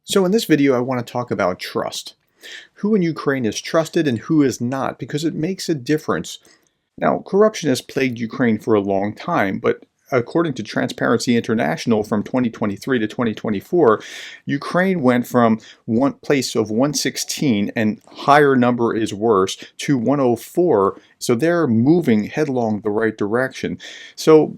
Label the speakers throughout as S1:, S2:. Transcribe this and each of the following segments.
S1: So in this video, I want to talk about trust. Who in Ukraine is trusted and who is not, because it makes a difference. Now, corruption has plagued Ukraine for a long time, but according to Transparency International from 2023 to 2024, Ukraine went from one place of 116, and higher number is worse, to 104. So they're moving headlong the right direction. So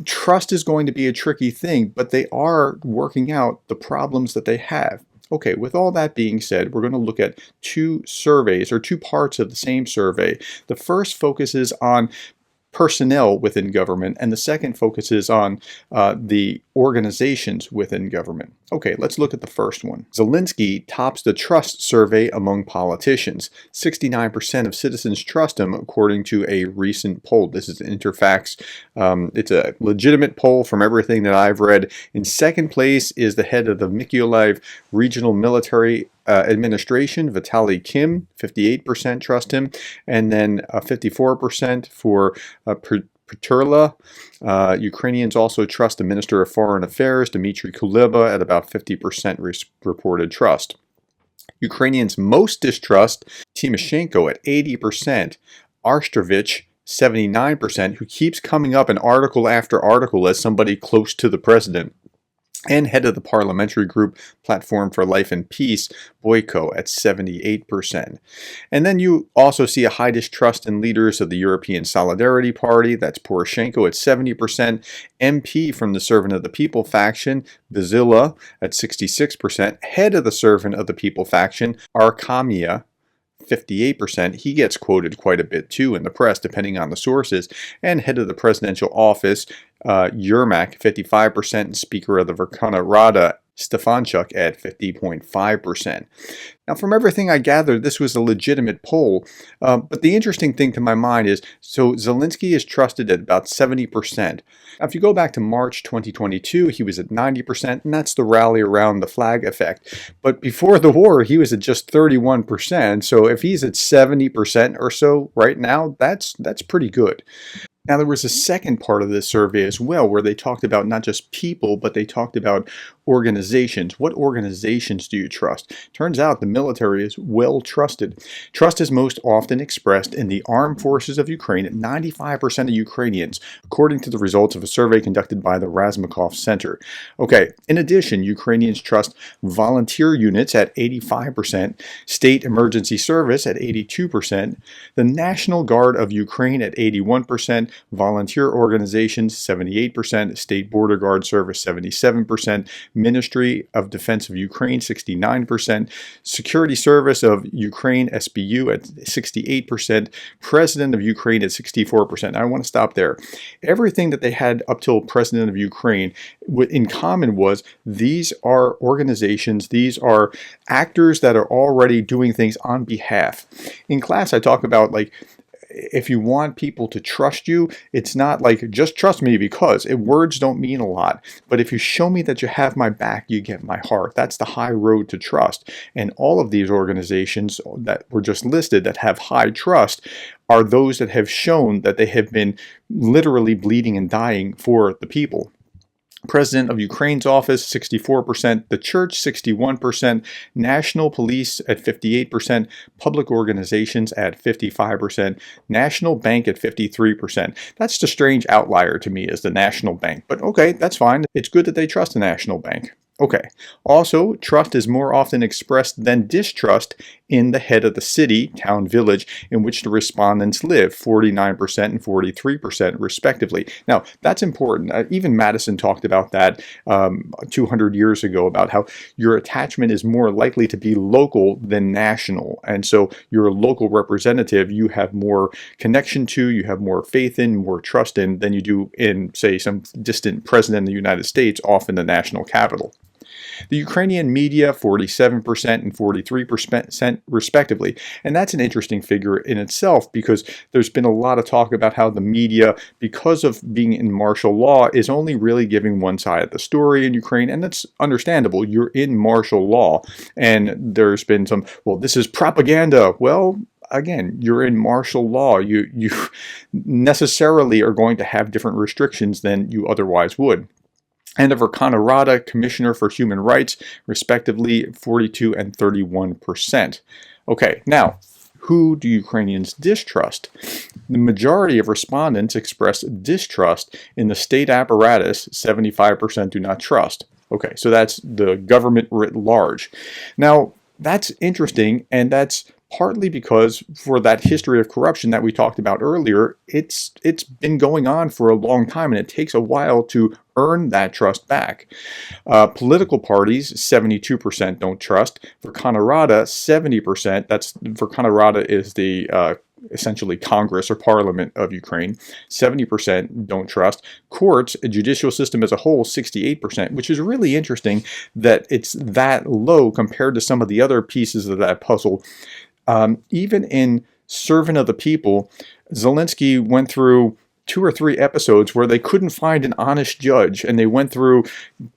S1: trust is going to be a tricky thing, but they are working out the problems that they have. Okay, with all that being said, we're going to look at two surveys, or two parts of the same survey. The first focuses on personnel within government, and the second focuses on the organizations within government. Okay, let's look at the first one. Zelensky tops the trust survey among politicians. 69% of citizens trust him, according to a recent poll. This is Interfax. It's a legitimate poll from everything that I've read. In second place is the head of the Mykolaiv Regional Military Administration, Vitaly Kim. 58% trust him, and then 54% for Peturla. Ukrainians also trust the Minister of Foreign Affairs, Dmitry Kuleba, at about 50% reported trust. Ukrainians most distrust Tymoshenko at 80%, Arshtrevich 79%, who keeps coming up in article after article as somebody close to the president, and head of the parliamentary group Platform for Life and Peace, Boyko, at 78%. And then you also see a high distrust in leaders of the European Solidarity Party. That's Poroshenko at 70%. MP from the Servant of the People faction, Bazila, at 66%. Head of the Servant of the People faction, Arkamia, 58%. He gets quoted quite a bit too in the press, depending on the sources. And head of the presidential office, Yermak, 55%, and Speaker of the Verkhovna Rada, Stefanchuk, at 50.5%. Now, from everything I gathered, this was a legitimate poll, but the interesting thing to my mind is, so Zelensky is trusted at about 70%. Now, if you go back to March 2022, he was at 90%, and that's the rally around the flag effect. But before the war, he was at just 31%, so if he's at 70% or so right now, that's pretty good. Now, there was a second part of this survey as well, where they talked about not just people, but they talked about organizations. What organizations do you trust? Turns out the military is well trusted. Trust is most often expressed in the armed forces of Ukraine at 95% of Ukrainians, according to the results of a survey conducted by the Razumikov Center. Okay, in addition, Ukrainians trust volunteer units at 85%, state emergency service at 82%, the National Guard of Ukraine at 81%, volunteer organizations 78%, State Border Guard Service 77%, Ministry of Defense of Ukraine 69%, Security Service of Ukraine SBU at 68%, President of Ukraine at 64%. I want to stop there. Everything that they had up till President of Ukraine in common was these are organizations, these are actors that are already doing things on behalf. In class, I talk about, like, if you want people to trust you, it's not like just trust me, because words don't mean a lot. But if you show me that you have my back, you get my heart. That's the high road to trust. And all of these organizations that were just listed that have high trust are those that have shown that they have been literally bleeding and dying for the people. President of Ukraine's office, 64%, the church, 61%, national police at 58%, public organizations at 55%, national bank at 53%. That's the strange outlier to me, is the national bank. But okay, that's fine. It's good that they trust the national bank. Okay. Also, trust is more often expressed than distrust in the head of the city, town, village in which the respondents live, 49% and 43% respectively. Now, that's important. Even Madison talked about that 200 years ago, about how your attachment is more likely to be local than national. And so your local representative, you have more connection to, you have more faith in, more trust in than you do in, say, some distant president of the United States off in the national capital. The Ukrainian media, 47% and 43% respectively. And that's an interesting figure in itself, because there's been a lot of talk about how the media, because of being in martial law, is only really giving one side of the story in Ukraine. And that's understandable. You're in martial law. And there's been some, well, this is propaganda. Well, again, you're in martial law. You necessarily are going to have different restrictions than you otherwise would. and a Verkhovna Rada Commissioner for Human Rights, respectively 42 and 31%. Okay, now, who do Ukrainians distrust? The majority of respondents expressed distrust in the state apparatus, 75% do not trust. Okay, so that's the government writ large. Now, that's interesting, and that's partly because for that history of corruption that we talked about earlier, it's been going on for a long time, and it takes a while to earn that trust back. Political parties, 72% don't trust. Verkhovna Rada, 70%. That's Verkhovna Rada is the essentially Congress or Parliament of Ukraine. 70% don't trust. Courts, a judicial system as a whole, 68%, which is really interesting that it's that low compared to some of the other pieces of that puzzle. Even in Servant of the People, Zelensky went through 2 or 3 episodes where they couldn't find an honest judge, and they went through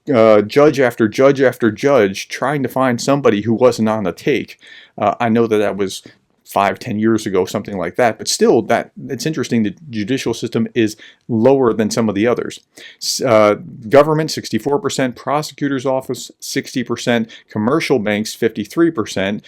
S1: judge after judge after judge trying to find somebody who wasn't on the take. I know that was 5-10 years ago, something like that. But still, it's interesting. The judicial system is lower than some of the others. Government, 64%. Prosecutor's office, 60%. Commercial banks, 53%.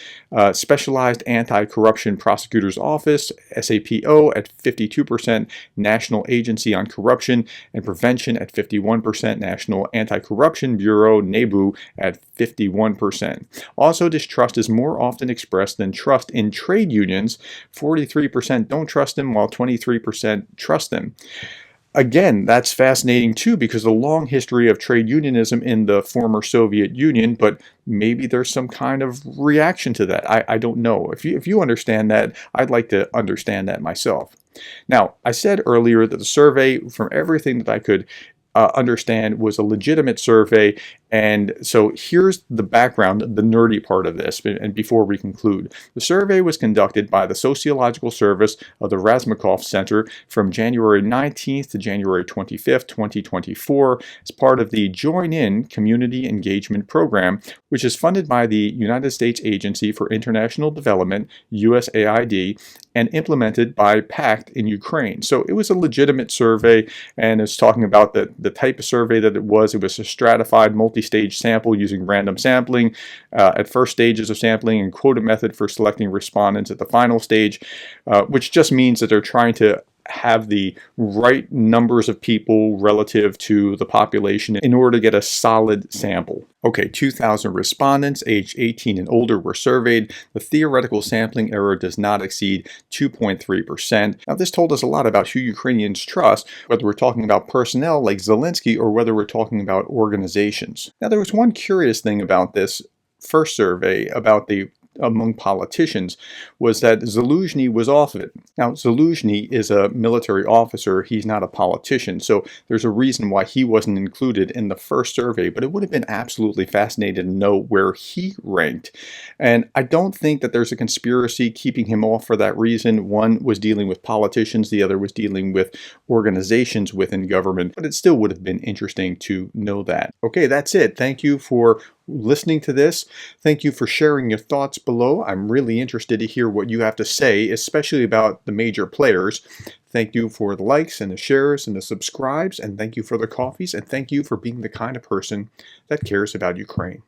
S1: Specialized Anti-Corruption Prosecutor's Office, SAPO, at 52%. National Agency on Corruption and Prevention at 51%. National Anti-Corruption Bureau, NABU, at 51%. Also, distrust is more often expressed than trust in trade unions. 43% don't trust them, while 23% trust them. Again, that's fascinating too, because the long history of trade unionism in the former Soviet Union, but maybe there's some kind of reaction to that. I don't know. If you understand that, I'd like to understand that myself. Now, I said earlier that the survey, from everything that I could understand, was a legitimate survey. And so here's the background, the nerdy part of this, and before we conclude. The survey was conducted by the Sociological Service of the Razumkov Center from January 19th to January 25th, 2024, as part of the Join In Community Engagement Program, which is funded by the United States Agency for International Development, USAID, and implemented by PACT in Ukraine. So it was a legitimate survey, and it's talking about the type of survey that it was. It was a stratified multi-stage sample using random sampling at first stages of sampling and quota method for selecting respondents at the final stage, which just means that they're trying to have the right numbers of people relative to the population in order to get a solid sample. Okay, 2,000 respondents aged 18 and older were surveyed. The theoretical sampling error does not exceed 2.3%. Now, this told us a lot about who Ukrainians trust, whether we're talking about personnel like Zelensky or whether we're talking about organizations. Now, there was one curious thing about this first survey about among politicians, was that Zaluzhny was off of it. Now, Zaluzhny is a military officer. He's not a politician. So there's a reason why he wasn't included in the first survey, but it would have been absolutely fascinating to know where he ranked. And I don't think that there's a conspiracy keeping him off for that reason. One was dealing with politicians, the other was dealing with organizations within government, but it still would have been interesting to know that. Okay, that's it. Thank you for listening to this. Thank you for sharing your thoughts below. I'm really interested to hear what you have to say, especially about the major players. Thank you for the likes and the shares and the subscribes, and thank you for the coffees, and thank you for being the kind of person that cares about Ukraine.